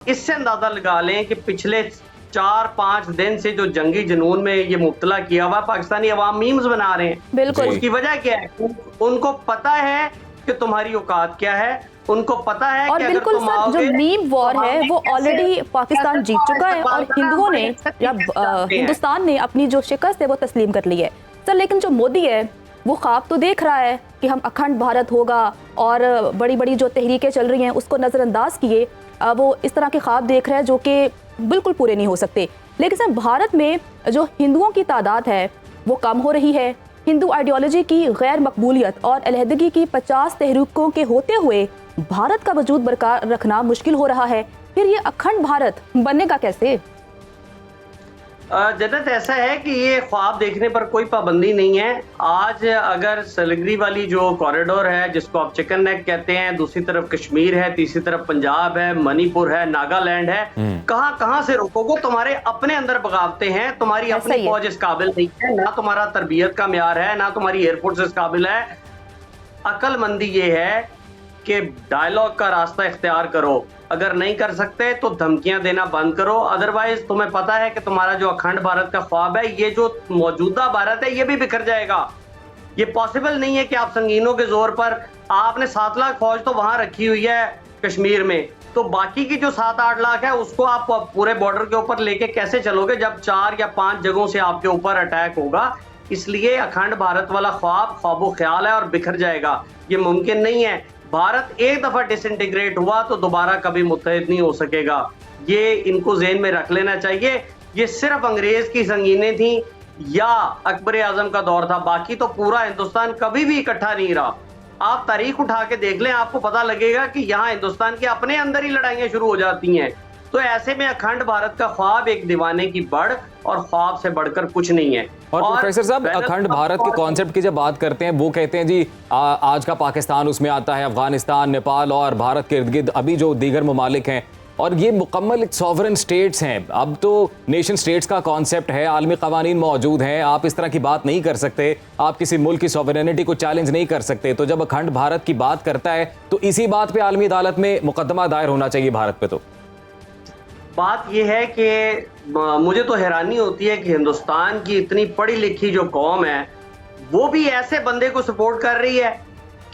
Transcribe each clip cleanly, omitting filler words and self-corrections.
इससे अंदाजा लगा लें कि पिछले 4-5 दिन से जो जंगी जुनून में ये मुब्तला किया हुआ पाकिस्तानी अवाम मीम्स बना रहे हैं। बिल्कुल। उसकी वजह क्या है? उनको पता है कि तुम्हारी औकात क्या है, उनको पता है और कि बिल्कुल अगर तुम सर, जो मीम वॉर है वो ऑलरेडी पाकिस्तान जीत चुका है और हिंदुओं ने या हिंदुस्तान ने अपनी जो शिकस्त है वो तस्लीम कर ली है सर। लेकिन जो मोदी है वो ख्वाब तो देख रहा है कि हम अखंड भारत होगा और बड़ी बड़ी जो तहरीकें चल रही हैं उसको नज़रअंदाज किए वो इस तरह के ख्वाब देख रहे हैं जो कि बिल्कुल पूरे नहीं हो सकते। लेकिन सर भारत में जो हिंदुओं की तादाद है वो कम हो रही है। हिंदू आइडियोलॉजी की गैर मकबूलियत और अलहदगी की 50 तहरीकों के होते हुए भारत का वजूद बरकरार रखना मुश्किल हो रहा है। फिर ये अखंड भारत बनेगा कैसे? जन्नत, ऐसा है कि ये ख्वाब देखने पर कोई पाबंदी नहीं है। आज अगर सिलगरी वाली जो कॉरिडोर है जिसको आप चिकन नेक कहते हैं, दूसरी तरफ कश्मीर है, तीसरी तरफ पंजाब है, मणिपुर है, नागालैंड है, कहां कहां से रोकोगे? तुम्हारे अपने अंदर बगावते हैं, तुम्हारी अपनी फौज इस काबिल नहीं है, ना तुम्हारा तरबियत का म्यार है, ना तुम्हारी एयरफोर्स इस काबिल है। अक्लमंदी ये है कि डायलॉग का रास्ता इख्तियार करो। अगर नहीं कर सकते तो धमकियां देना बंद करो। अदरवाइज तुम्हें पता है कि तुम्हारा जो अखंड भारत का ख्वाब है, ये जो मौजूदा भारत है, ये भी बिखर जाएगा। ये पॉसिबल नहीं है कि आप संगीनों के जोर पर आपने 7 लाख फौज तो वहां रखी हुई है कश्मीर में, तो बाकी की जो 7-8 लाख है उसको आप पूरे बॉर्डर के ऊपर लेके कैसे चलोगे जब 4 या 5 जगहों से आपके ऊपर अटैक होगा? इसलिए अखंड भारत वाला ख्वाब ख्वाबो ख्याल है और बिखर जाएगा। ये मुमकिन नहीं है। भारत एक दफा डिसइंटीग्रेट हुआ तो दोबारा कभी मुत्तहिद नहीं हो सकेगा। ये इनको ज़हन में रख लेना चाहिए। ये सिर्फ अंग्रेज की संगीनें थी या अकबर आजम का दौर था, बाकी तो पूरा हिंदुस्तान कभी भी इकट्ठा नहीं रहा। आप तारीख उठा के देख लें, आपको पता लगेगा कि यहाँ हिंदुस्तान के अपने अंदर ही लड़ाइयाँ शुरू हो जाती हैं। तो ऐसे में अखंड भारत का ख्वाब एक दीवाने की बढ़ और ख्वाब से बढ़कर कुछ नहीं है। और प्रोफेसर साहब, अखंड भारत के कॉन्सेप्ट की जब बात करते हैं, वो कहते हैं जी आज का पाकिस्तान उसमें आता है, अफगानिस्तान, नेपाल और भारत के इर्द गिर्द अभी जो दीगर ममालिक हैं, और ये मुकम्मल सॉवरन स्टेट्स हैं। अब तो नेशन स्टेट्स का कॉन्सेप्ट है, आलमी कवानीन मौजूद हैं, आप इस तरह की बात नहीं कर सकते, आप किसी मुल्क की सॉवरेनिटी को चैलेंज नहीं कर सकते। तो जब अखंड भारत की बात करता है तो इसी बात पे आलमी अदालत में मुकदमा दायर होना चाहिए भारत पे। तो बात यह है कि मुझे तो हैरानी होती है कि हिंदुस्तान की इतनी पढ़ी लिखी जो कौम है वो भी ऐसे बंदे को सपोर्ट कर रही है।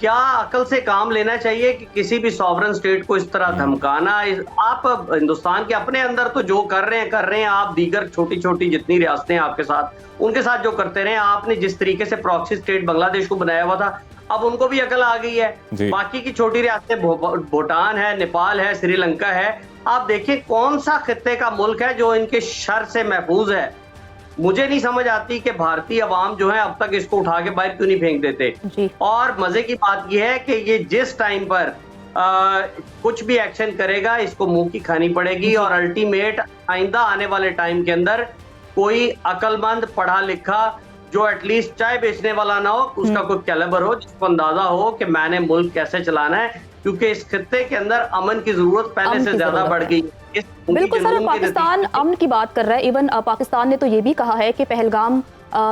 क्या अकल से काम लेना चाहिए कि किसी भी सॉवरन स्टेट को इस तरह धमकाना? आप हिंदुस्तान के अपने अंदर तो जो कर रहे हैं आप दीगर छोटी छोटी जितनी रियासतें हैं आपके साथ, उनके साथ जो करते रहे। आपने जिस तरीके से प्रॉक्सी स्टेट बांग्लादेश को बनाया हुआ था, अब उनको भी अकल आ गई है। बाकी की छोटी रियासतें भूटान है, नेपाल है, श्रीलंका है, आप देखिए कौन सा खित्ते का मुल्क है जो इनके शर से महफूज है। मुझे नहीं समझ आती कि भारतीय अवाम जो है अब तक इसको उठा के बाहर क्यों नहीं फेंक देते। और मजे की बात यह है कि ये जिस टाइम पर कुछ भी एक्शन करेगा इसको मुंह की खानी पड़ेगी और अल्टीमेट आइंदा आने वाले टाइम के अंदर कोई अकलमंद पढ़ा लिखा जो एटलीस्ट चाय बेचने वाला ना हो, उसका कोई कैलिबर हो, जिसको अंदाजा हो कि मैंने मुल्क कैसे चलाना है, क्योंकि इस खित्ते के अंदर अमन की जरूरत पहले से ज्यादा बढ़ गई है। बिल्कुल सर, पाकिस्तान अमन की बात कर रहा है। इवन पाकिस्तान ने तो ये भी कहा है कि पहलगाम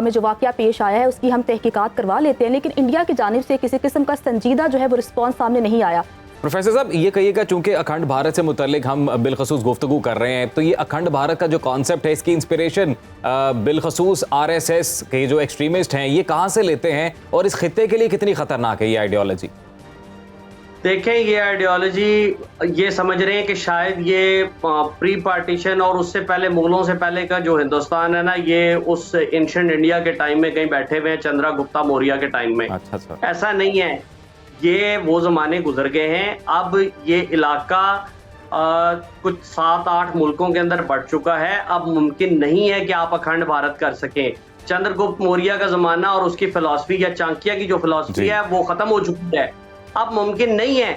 में जो वाकया पेश आया है उसकी हम तहकीकात करवा लेते हैं, लेकिन इंडिया की जानिब से किसी किस्म का संजीदा जो है वो रिस्पॉन्स सामने नहीं आया। प्रोफेसर साहब, ये कहिएगा, चूंकि अखंड भारत से मुतल्लिक हम बिलखसूस गुफ्तगू कर रहे हैं, तो ये अखंड भारत का जो कॉन्सेप्ट है इसकी इंस्पिरेशन बिलखसूस आरएसएस के जो एक्सट्रीमिस्ट हैं ये कहाँ से लेते हैं और इस खित्ते के लिए कितनी खतरनाक है ये आइडियोलॉजी? देखें, ये आइडियोलॉजी ये समझ रहे हैं कि शायद ये प्री पार्टीशन और उससे पहले मुगलों से पहले का जो हिंदुस्तान है ना, ये उस एंशिएंट इंडिया के टाइम में कहीं बैठे हुए हैं, चंद्रगुप्ता मौर्य के टाइम में। अच्छा। ऐसा नहीं है, ये वो जमाने गुजर गए हैं। अब ये इलाका कुछ 7-8 मुल्कों के अंदर बढ़ चुका है। अब मुमकिन नहीं है कि आप अखंड भारत कर सकें। चंद्रगुप्त मौर्य का जमाना और उसकी फिलॉसफी या चाणक्य की जो फिलॉसफी है वो खत्म हो चुकी है। अब मुमकिन नहीं है।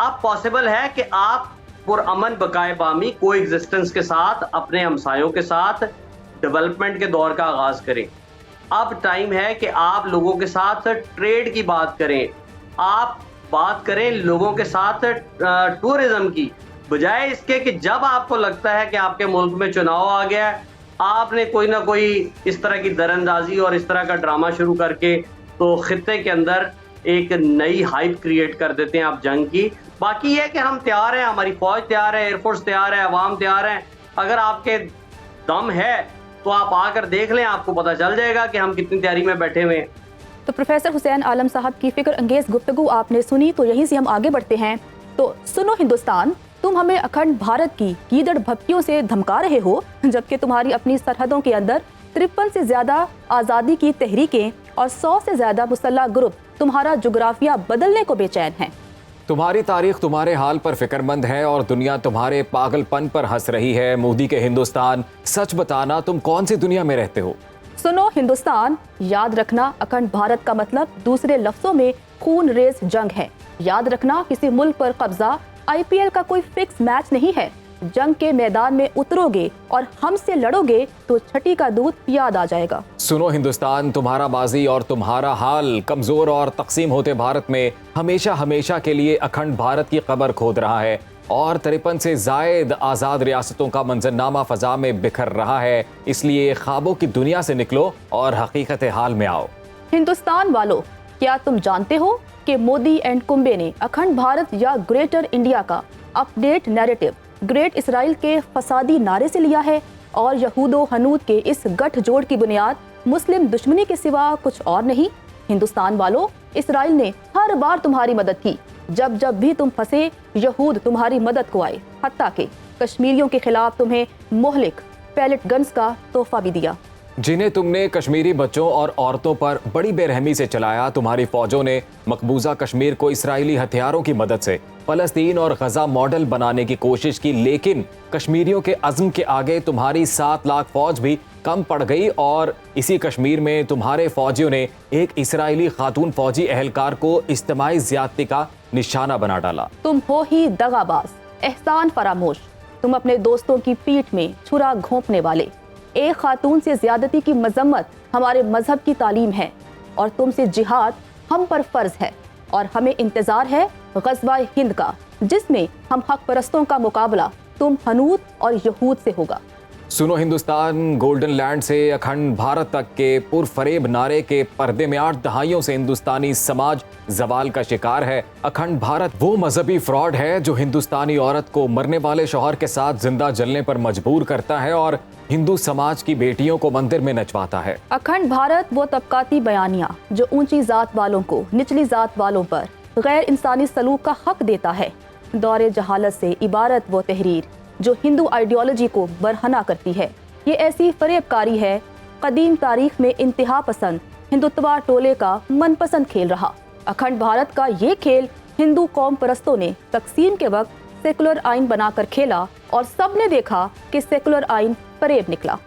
अब पॉसिबल है कि आप पुरअमन बकाए बामी को एग्जिस्टेंस के साथ अपने हमसायों के साथ डेवलपमेंट के दौर का आगाज करें। अब टाइम है कि आप लोगों के साथ ट्रेड की बात करें, आप बात करें लोगों के साथ टूरिज्म की, बजाय इसके कि जब आपको लगता है कि आपके मुल्क में चुनाव आ गया है, आपने कोई ना कोई इस तरह की दरअंदाजी और इस तरह का ड्रामा शुरू करके तो खित्ते के अंदर एक नई हाइप क्रिएट कर देते हैं आप जंग की। बाकी ये है कि हम तैयार हैं, हमारी फौज तैयार है, एयरफोर्स तैयार है, अवाम तैयार है। अगर आपके दम है तो आप आकर देख लें, आपको पता चल जाएगा कि हम कितनी तैयारी में बैठे हुए हैं। तो प्रोफेसर हुसैन आलम साहब की फिक्र अंगेज गुफ्तगू आपने सुनी, तो यहीं से हम आगे बढ़ते हैं। तो सुनो हिंदुस्तान, तुम हमें अखंड भारत की गीदड़ भपकियों से धमका रहे हो, जबकि तुम्हारी अपनी सरहदों के अंदर 53 से ज्यादा आज़ादी की तहरीकें और 100 से ज्यादा मुसल्लह ग्रुप तुम्हारा जुग्राफिया बदलने को बेचैन हैं। तुम्हारी तारीख तुम्हारे हाल पर फिक्रमंद है और दुनिया तुम्हारे पागलपन पर हंस रही है। मोदी के हिंदुस्तान, सच बताना तुम कौन सी दुनिया में रहते हो? सुनो हिंदुस्तान, याद रखना अखंड भारत का मतलब दूसरे लफ्जों में खून रेज जंग है। याद रखना किसी मुल्क पर कब्जा IPL का कोई फिक्स मैच नहीं है। जंग के मैदान में उतरोगे और हमसे लड़ोगे तो छठी का दूध याद आ जाएगा। सुनो हिंदुस्तान, तुम्हारा माजी और तुम्हारा हाल कमजोर और तकसीम होते भारत में हमेशा हमेशा के लिए अखंड भारत की कब्र खोद रहा है और 53 से जायद आज़ाद रियासतों का मंजरनामा फजा में बिखर रहा है। इसलिए ख्वाबों की दुनिया से निकलो और हकीकत हाल में आओ। हिंदुस्तान वालों, क्या तुम जानते हो कि मोदी एंड कुंबे ने अखंड भारत या ग्रेटर इंडिया का अपडेट नैरेटिव ग्रेट इसराइल के फसादी नारे से लिया है और यहूदो हनूद के इस गठजोड़ की बुनियाद मुस्लिम दुश्मनी के सिवा कुछ और नहीं। हिंदुस्तान वालों, इसराइल ने हर बार तुम्हारी मदद की। जब जब भी तुम फंसे, यहूद तुम्हारी मदद को आए, हत्ता के कश्मीरियों के खिलाफ तुम्हें मोहलिक पैलेट गन्स का तोहफा भी दिया, जिन्हें तुमने कश्मीरी बच्चों और औरतों पर बड़ी बेरहमी से चलाया। तुम्हारी फौजों ने मकबूजा कश्मीर को इसराइली हथियारों की मदद से फलस्तीन और गजा मॉडल बनाने की कोशिश की, लेकिन कश्मीरियों के अज़्म के आगे तुम्हारी 7 लाख फौज भी कम पड़ गई और इसी कश्मीर में तुम्हारे फौजियों ने एक इसराइली खातून फौजी एहलकार को इज्तिमाई ज़्यादती का निशाना बना डाला। तुम हो ही दगाबाज, एहसान फरामोश, तुम अपने दोस्तों की पीठ में छुरा घोंपने वाले। एक खातून से ज्यादती की मजम्मत हमारे मजहब की तालीम है और तुमसे जिहाद हम पर फर्ज है और हमें इंतजार है गज़वा हिंद का, जिसमें हम हक परस्तों का मुकाबला तुम हनूद और यहूद से होगा। सुनो हिंदुस्तान, गोल्डन लैंड से अखंड भारत तक के पुरफरेब नारे के पर्दे में 8 दहाइयों से हिंदुस्तानी समाज जवाल का शिकार है। अखंड भारत वो मजहबी फ्रॉड है जो हिंदुस्तानी औरत को मरने वाले शौहर के साथ जिंदा जलने पर मजबूर करता है और हिंदू समाज की बेटियों को मंदिर में नचवाता है। अखंड भारत वो तबकाती बयानिया जो ऊंची जात वालों को निचली जात वालों पर गैर इंसानी सलूक का हक देता है। दौरे जहालत से इबारत वो तहरीर जो हिंदू आइडियोलॉजी को बरहना करती है। ये ऐसी फरेबकारी है, कदीम तारीख में इंतहा पसंद हिंदुत्वा टोले का मनपसंद खेल रहा। अखंड भारत का ये खेल हिंदू कौम परस्तों ने तकसीम के वक्त सेकुलर आइन बनाकर खेला और सबने देखा कि सेकुलर आइन फरेब निकला।